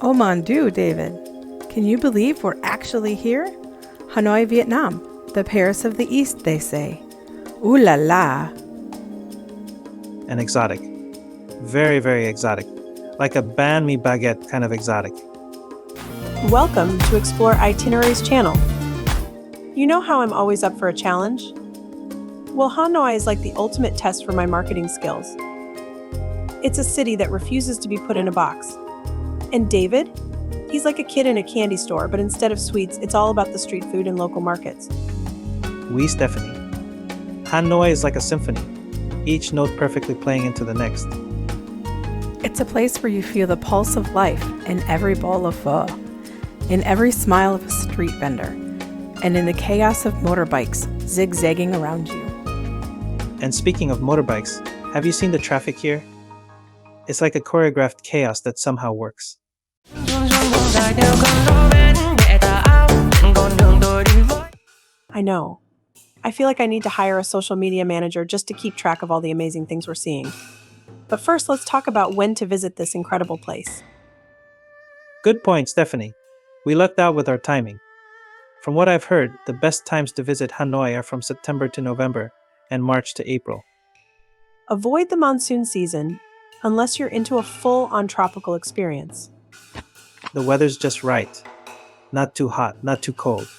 Oh mon dieu, David. Can you believe we're actually here? Hanoi, Vietnam, the Paris of the East, they say. Ooh la la. And exotic. Very, very exotic. Like a banh mi baguette kind of exotic. Welcome to Explore Itinerary's channel. You know how I'm always up for a challenge? Well, Hanoi is like the ultimate test for my marketing skills. It's a city that refuses to be put in a box. And David? He's like a kid in a candy store, but instead of sweets, it's all about the street food and local markets. Oui, Stephanie. Hanoi is like a symphony, each note perfectly playing into the next. It's a place where you feel the pulse of life in every bowl of pho, in every smile of a street vendor, and in the chaos of motorbikes zigzagging around you. And speaking of motorbikes, have you seen the traffic here? It's like a choreographed chaos that somehow works. I know. I feel like I need to hire a social media manager just to keep track of all the amazing things we're seeing. But first, let's talk about when to visit this incredible place. Good point, Stephanie. We lucked out with our timing. From what I've heard, the best times to visit Hanoi are from September to November and March to April. Avoid the monsoon season unless you're into a full-on tropical experience. The weather's just right. Not too hot, not too cold.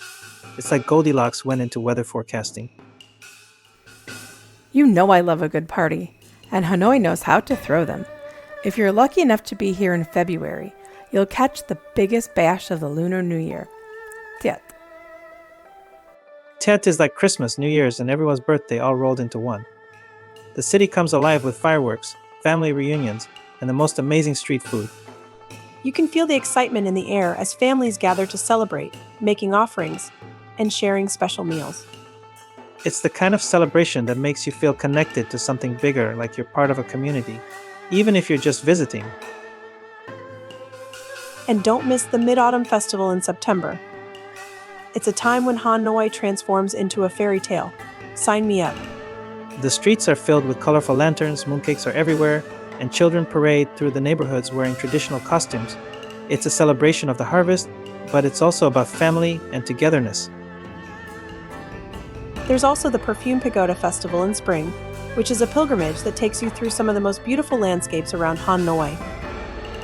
It's like Goldilocks went into weather forecasting. You know I love a good party, and Hanoi knows how to throw them. If you're lucky enough to be here in February, you'll catch the biggest bash of the Lunar New Year. Tet. Tet is like Christmas, New Year's, and everyone's birthday all rolled into one. The city comes alive with fireworks, family reunions, and the most amazing street food. You can feel the excitement in the air as families gather to celebrate, making offerings, and sharing special meals. It's the kind of celebration that makes you feel connected to something bigger, like you're part of a community, even if you're just visiting. And don't miss the Mid-Autumn Festival in September. It's a time when Hanoi transforms into a fairy tale. Sign me up. The streets are filled with colorful lanterns, mooncakes are everywhere, and children parade through the neighborhoods wearing traditional costumes. It's a celebration of the harvest, but it's also about family and togetherness. There's also the Perfume Pagoda Festival in spring, which is a pilgrimage that takes you through some of the most beautiful landscapes around Hanoi.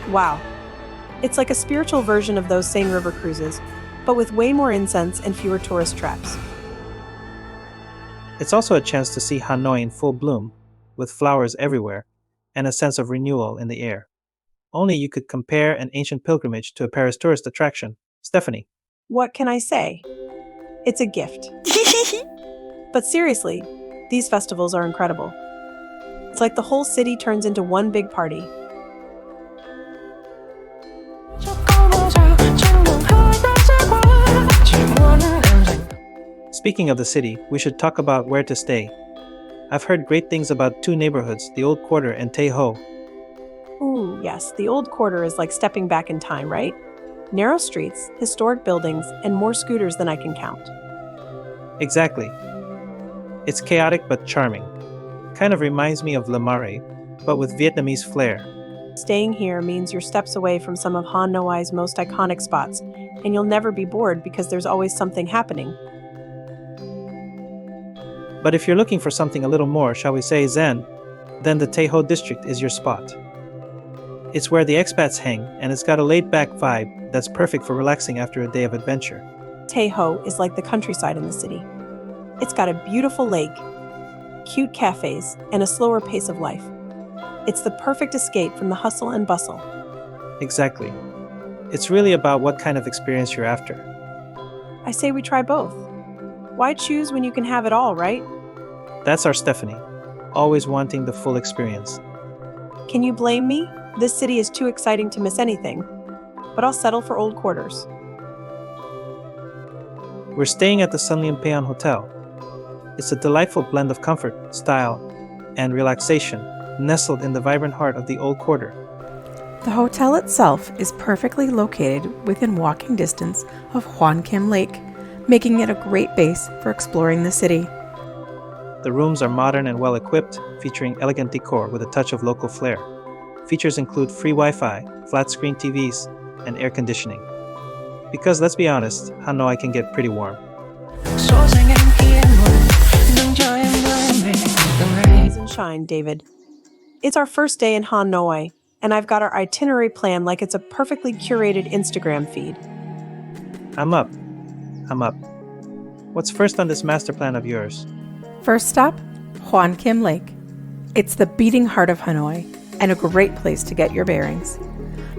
Wow. It's like a spiritual version of those Seine River cruises, but with way more incense and fewer tourist traps. It's also a chance to see Hanoi in full bloom, with flowers everywhere, and a sense of renewal in the air. Only you could compare an ancient pilgrimage to a Paris tourist attraction. Stephanie. What can I say? It's a gift. But seriously, these festivals are incredible. It's like the whole city turns into one big party. Speaking of the city, we should talk about where to stay. I've heard great things about two neighborhoods, the Old Quarter and Tay Ho. Ooh, yes, the Old Quarter is like stepping back in time, right? Narrow streets, historic buildings, and more scooters than I can count. Exactly. It's chaotic but charming. Kind of reminds me of Le Marais, but with Vietnamese flair. Staying here means you're steps away from some of Hanoi's most iconic spots, and you'll never be bored because there's always something happening. But if you're looking for something a little more, shall we say, zen, then the Tay Ho district is your spot. It's where the expats hang, and it's got a laid-back vibe that's perfect for relaxing after a day of adventure. Tay Ho is like the countryside in the city. It's got a beautiful lake, cute cafes, and a slower pace of life. It's the perfect escape from the hustle and bustle. Exactly. It's really about what kind of experience you're after. I say we try both. Why choose when you can have it all, right? That's our Stephanie, always wanting the full experience. Can you blame me? This city is too exciting to miss anything, but I'll settle for Old Quarters. We're staying at the Sunlian Paean Hotel. It's a delightful blend of comfort, style, and relaxation, nestled in the vibrant heart of the Old Quarter. The hotel itself is perfectly located within walking distance of Hoan Kiem Lake, making it a great base for exploring the city. The rooms are modern and well-equipped, featuring elegant decor with a touch of local flair. Features include free Wi-Fi, flat-screen TVs, and air conditioning. Because let's be honest, Hanoi can get pretty warm. Rise and shine, David. It's our first day in Hanoi, and I've got our itinerary plan like it's a perfectly curated Instagram feed. I'm up. What's first on this master plan of yours? First stop, Hoan Kim Lake. It's the beating heart of Hanoi and a great place to get your bearings.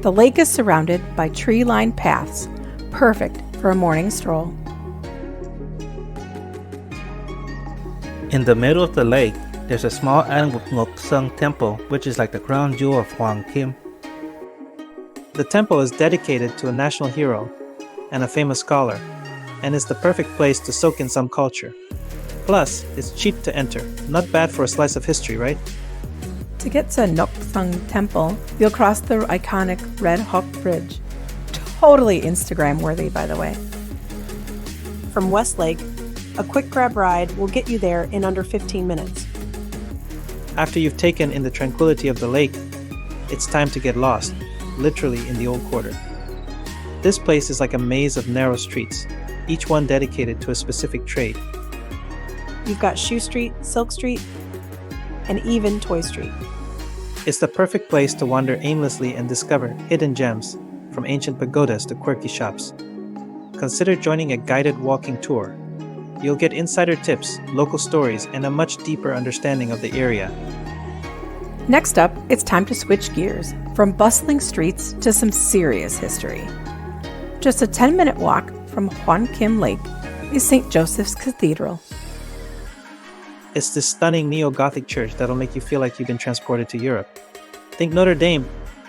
The lake is surrounded by tree-lined paths, perfect for a morning stroll. In the middle of the lake, there's a small An Nguk Sung temple, which is like the crown jewel of Hoan Kim. The temple is dedicated to a national hero and a famous scholar, and is the perfect place to soak in some culture. Plus, it's cheap to enter. Not bad for a slice of history, right? To get to Nok Sung Temple, you'll cross the iconic Red Hawk Bridge. Totally Instagram worthy, by the way. From Westlake, a quick grab ride will get you there in under 15 minutes. After you've taken in the tranquility of the lake, it's time to get lost, literally in the old quarter. This place is like a maze of narrow streets, each one dedicated to a specific trade. You've got Shoe Street, Silk Street, and even Toy Street. It's the perfect place to wander aimlessly and discover hidden gems, from ancient pagodas to quirky shops. Consider joining a guided walking tour. You'll get insider tips, local stories, and a much deeper understanding of the area. Next up, it's time to switch gears from bustling streets to some serious history. Just a 10-minute walk from Hoan Kim Lake is St. Joseph's Cathedral. It's this stunning neo-Gothic church that'll make you feel like you've been transported to Europe. Think Notre Dame,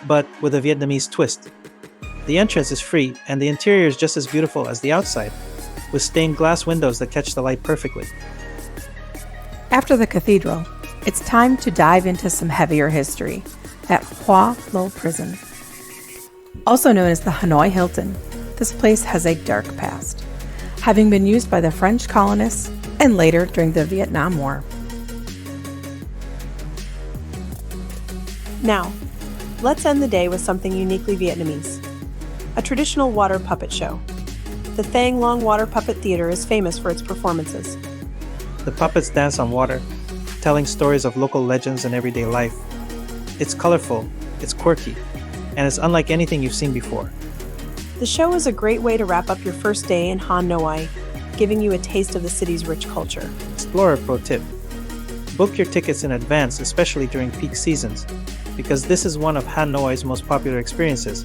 but with a Vietnamese twist. The entrance is free, and the interior is just as beautiful as the outside, with stained glass windows that catch the light perfectly. After the cathedral, it's time to dive into some heavier history at Hoa Lo Prison. Also known as the Hanoi Hilton, this place has a dark past, having been used by the French colonists and later during the Vietnam War. Now, let's end the day with something uniquely Vietnamese. A traditional water puppet show. The Thang Long Water Puppet Theater is famous for its performances. The puppets dance on water, telling stories of local legends and everyday life. It's colorful, it's quirky, and it's unlike anything you've seen before. The show is a great way to wrap up your first day in Hanoi, giving you a taste of the city's rich culture. Explorer pro tip: book your tickets in advance, especially during peak seasons, because this is one of Hanoi's most popular experiences.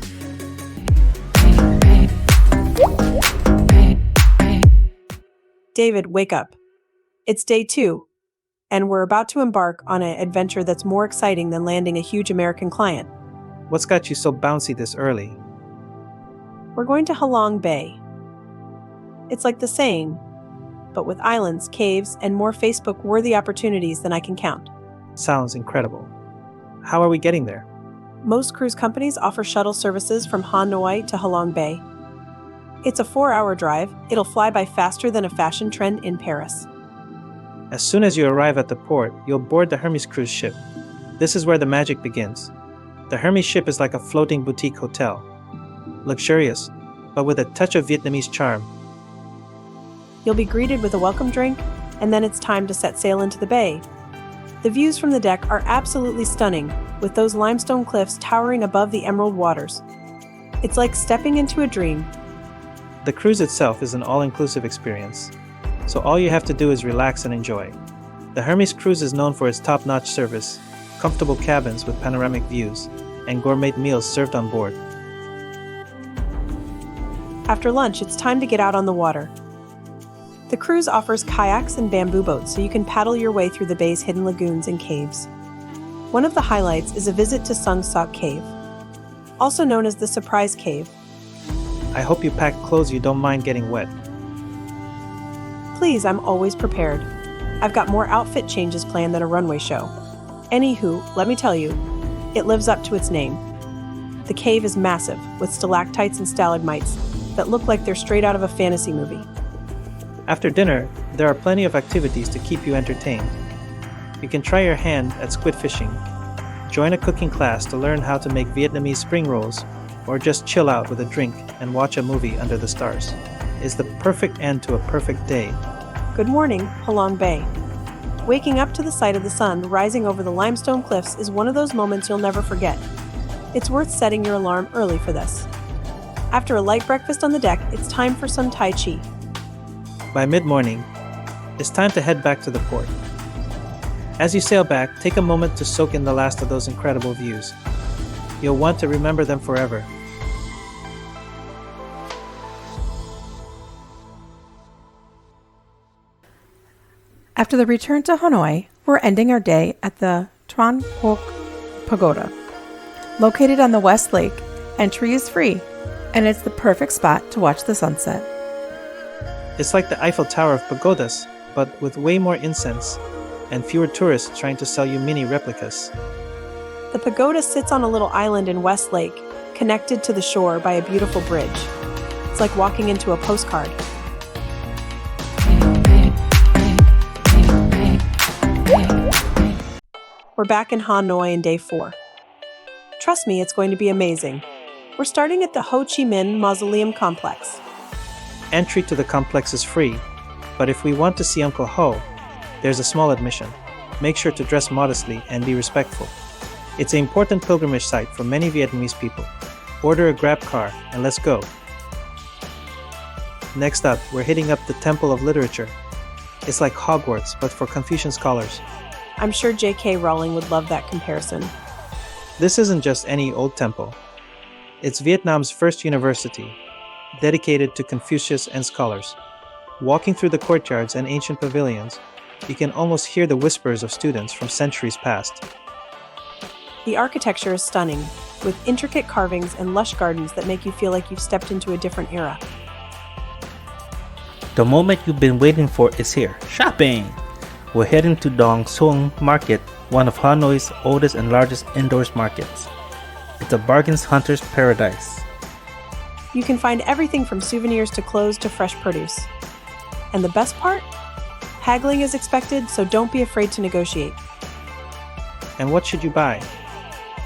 David, wake up. It's day 2, and we're about to embark on an adventure that's more exciting than landing a huge American client. What's got you so bouncy this early? We're going to Halong Bay. It's like the saying, but with islands, caves, and more Facebook-worthy opportunities than I can count. Sounds incredible. How are we getting there? Most cruise companies offer shuttle services from Hanoi to Halong Bay. It's a 4-hour drive. It'll fly by faster than a fashion trend in Paris. As soon as you arrive at the port, you'll board the Hermes cruise ship. This is where the magic begins. The Hermes ship is like a floating boutique hotel. Luxurious, but with a touch of Vietnamese charm. You'll be greeted with a welcome drink, and then it's time to set sail into the bay. The views from the deck are absolutely stunning, with those limestone cliffs towering above the emerald waters. It's like stepping into a dream. The cruise itself is an all-inclusive experience, so all you have to do is relax and enjoy. The Hermes cruise is known for its top-notch service, comfortable cabins with panoramic views, and gourmet meals served on board. After lunch, it's time to get out on the water. The cruise offers kayaks and bamboo boats so you can paddle your way through the bay's hidden lagoons and caves. One of the highlights is a visit to Sung Sok Cave, also known as the Surprise Cave. I hope you pack clothes you don't mind getting wet. Please, I'm always prepared. I've got more outfit changes planned than a runway show. Anywho, let me tell you, it lives up to its name. The cave is massive, with stalactites and stalagmites that look like they're straight out of a fantasy movie. After dinner, there are plenty of activities to keep you entertained. You can try your hand at squid fishing, join a cooking class to learn how to make Vietnamese spring rolls, or just chill out with a drink and watch a movie under the stars. It's the perfect end to a perfect day. Good morning, Halong Bay. Waking up to the sight of the sun rising over the limestone cliffs is one of those moments you'll never forget. It's worth setting your alarm early for this. After a light breakfast on the deck, it's time for some Tai Chi. By mid-morning, it's time to head back to the port. As you sail back, take a moment to soak in the last of those incredible views. You'll want to remember them forever. After the return to Hanoi, we're ending our day at the Tran Hoc Pagoda. Located on the West Lake, entry is free, and it's the perfect spot to watch the sunset. It's like the Eiffel Tower of pagodas, but with way more incense and fewer tourists trying to sell you mini replicas. The pagoda sits on a little island in West Lake, connected to the shore by a beautiful bridge. It's like walking into a postcard. We're back in Hanoi in day 4. Trust me, it's going to be amazing. We're starting at the Ho Chi Minh Mausoleum Complex. Entry to the complex is free, but if we want to see Uncle Ho, there's a small admission. Make sure to dress modestly and be respectful. It's an important pilgrimage site for many Vietnamese people. Order a Grab car and let's go. Next up, we're hitting up the Temple of Literature. It's like Hogwarts, but for Confucian scholars. I'm sure J.K. Rowling would love that comparison. This isn't just any old temple. It's Vietnam's first university, dedicated to Confucius and scholars. Walking through the courtyards and ancient pavilions, you can almost hear the whispers of students from centuries past. The architecture is stunning, with intricate carvings and lush gardens that make you feel like you've stepped into a different era. The moment you've been waiting for is here. Shopping! We're heading to Dong Xuong Market, one of Hanoi's oldest and largest indoors markets. It's a bargains hunter's paradise. You can find everything from souvenirs to clothes to fresh produce. And the best part? Haggling is expected, so don't be afraid to negotiate. And what should you buy?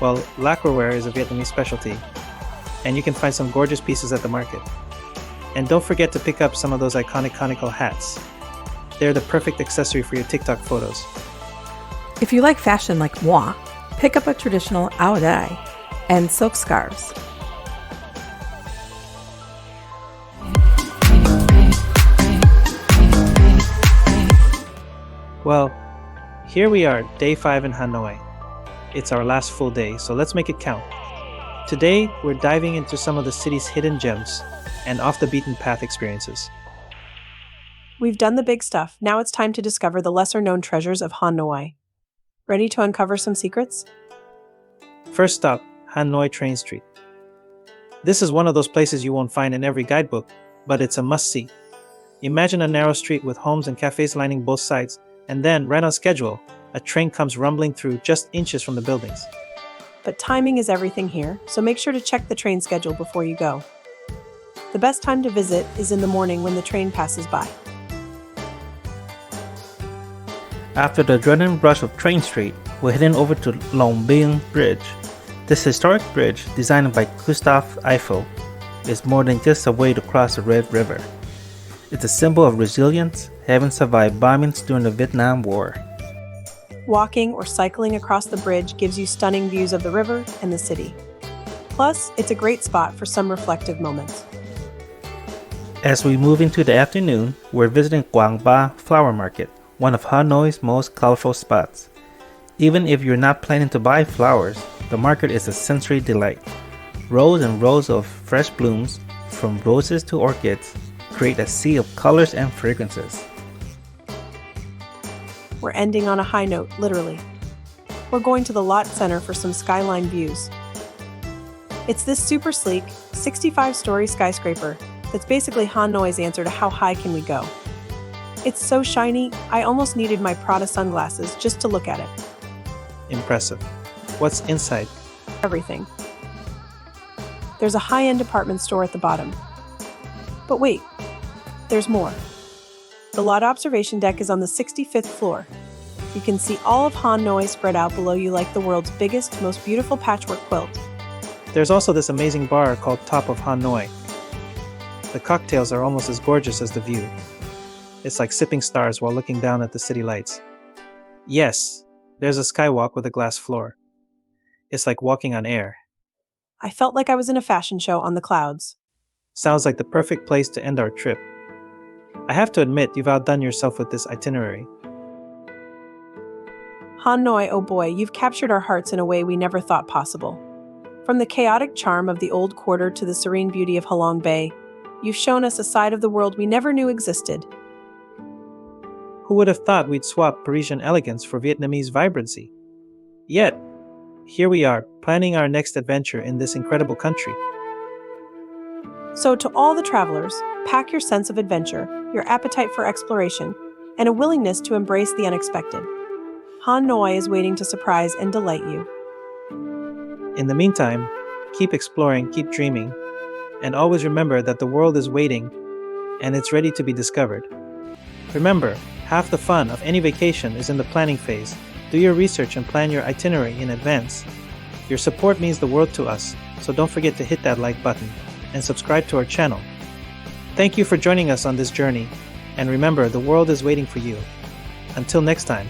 Well, lacquerware is a Vietnamese specialty, and you can find some gorgeous pieces at the market. And don't forget to pick up some of those iconic conical hats. They're the perfect accessory for your TikTok photos. If you like fashion like moi, pick up a traditional áo dai and silk scarves. Well, here we are, day 5 in Hanoi. It's our last full day, so let's make it count. Today, we're diving into some of the city's hidden gems and off-the-beaten-path experiences. We've done the big stuff. Now it's time to discover the lesser-known treasures of Hanoi. Ready to uncover some secrets? First stop, Hanoi Train Street. This is one of those places you won't find in every guidebook, but it's a must-see. Imagine a narrow street with homes and cafes lining both sides, and then, right on schedule, a train comes rumbling through just inches from the buildings. But timing is everything here, so make sure to check the train schedule before you go. The best time to visit is in the morning when the train passes by. After the adrenaline rush of Train Street, we're heading over to Long Binh Bridge. This historic bridge, designed by Gustave Eiffel, is more than just a way to cross the Red River. It's a symbol of resilience, having survived bombings during the Vietnam War. Walking or cycling across the bridge gives you stunning views of the river and the city. Plus, it's a great spot for some reflective moments. As we move into the afternoon, we're visiting Quang Ba Flower Market, one of Hanoi's most colorful spots. Even if you're not planning to buy flowers, the market is a sensory delight. Rows and rows of fresh blooms, from roses to orchids, create a sea of colors and fragrances. We're ending on a high note, literally. We're going to the Lot Center for some skyline views. It's this super sleek, 65-story skyscraper that's basically Hanoi's answer to how high can we go. It's so shiny, I almost needed my Prada sunglasses just to look at it. Impressive. What's inside? Everything. There's a high-end department store at the bottom. But wait, there's more. The Lot observation deck is on the 65th floor. You can see all of Hanoi spread out below you like the world's biggest, most beautiful patchwork quilt. There's also this amazing bar called Top of Hanoi. The cocktails are almost as gorgeous as the view. It's like sipping stars while looking down at the city lights. Yes, there's a skywalk with a glass floor. It's like walking on air. I felt like I was in a fashion show on the clouds. Sounds like the perfect place to end our trip. I have to admit, you've outdone yourself with this itinerary. Hanoi, oh boy, you've captured our hearts in a way we never thought possible. From the chaotic charm of the old quarter to the serene beauty of Halong Bay, you've shown us a side of the world we never knew existed. Who would have thought we'd swap Parisian elegance for Vietnamese vibrancy? Yet, here we are, planning our next adventure in this incredible country. So to all the travelers, pack your sense of adventure, your appetite for exploration, and a willingness to embrace the unexpected. Hanoi is waiting to surprise and delight you. In the meantime, keep exploring, keep dreaming, and always remember that the world is waiting and it's ready to be discovered. Remember, half the fun of any vacation is in the planning phase. Do your research and plan your itinerary in advance. Your support means the world to us, so don't forget to hit that like button and subscribe to our channel. Thank you for joining us on this journey, and remember, the world is waiting for you. Until next time.